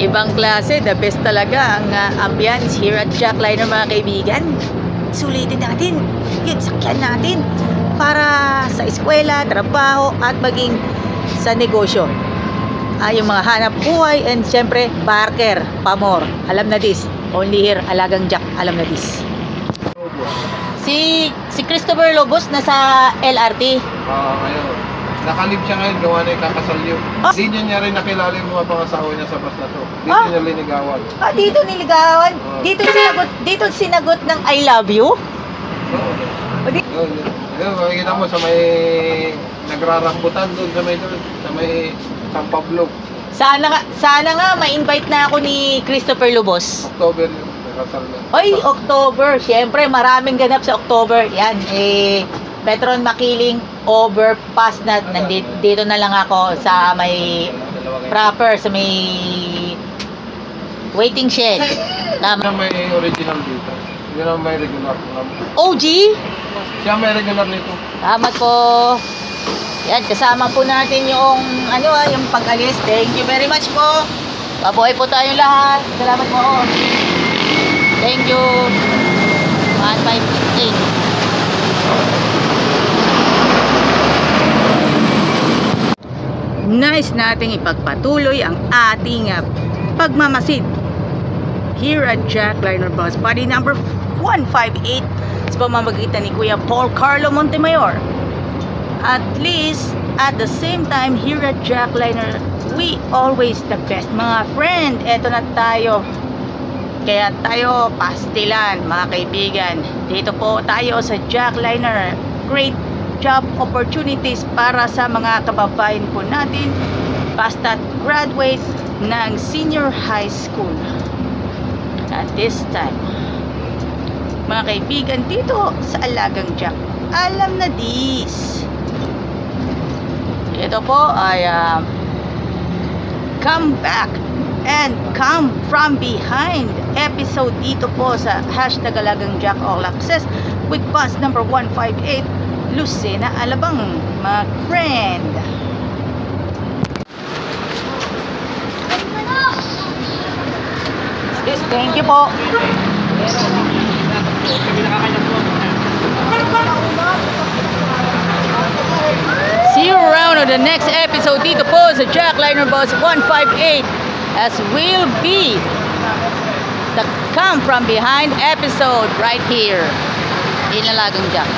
Ibang klase, the best talaga ang ambience here at Jackliner mga kaibigan. Sulitin natin yung sakyan natin para sa eskwela, trabaho at maging sa negosyo. Yung mga hanap buhay and syempre barker, pamor. Alam na this. Only here, Alagang Jack, alam na this. Si Christopher Lobos nasa LRT. Ngayon. Nakalib siya ngayon, gawa na ikakasal yun. Hindi niya rin nakilala yung mga pangasawa niya sa bus na to. Dito niya linigawan. Dito niligawan? Dito sinagot ng I love you? Oo. Yun, makikita mo sa may nagrarambutan doon sa may San Pablo. Sana nga ma-invite na ako ni Christopher Lobos. October yun, nakasal na. Oy, October. Siyempre, maraming ganap sa October. Yan, Petron Makiling overpass na. Dito na lang ako sa may proper, sa may waiting shed. Tama. Siya may original dito. Hindi na may regular. OG? Siya may regular nito. Tama po. Yan, kasama po natin yung yung pag-alis. Thank you very much po. Pabuhay po tayong lahat. Salamat po. Thank you. 1588. Nice nating ipagpatuloy ang ating pagmamasid here at Jackliner Bus Body number 158 sa pamamagitan ni Kuya Paul Carlo Montemayor. At least at the same time here at Jackliner, we always the best mga friend. Eto na tayo, kaya tayo pastilan mga kaibigan. Dito po tayo sa Jackliner. Great job opportunities para sa mga kababayan po natin basta graduate ng senior high school at this time. Mga kaibigan, dito sa Alagang Jack, alam na this. Ito po ay come back and come from behind episode dito po sa hashtag Alagang Jack All Access with bus number 158 Lucena, Alabang, mga friend. Yes, thank you po. See you around on the next episode dito po sa Jackliner Bus 158 as will be the come from behind episode right here in Alagang Jack.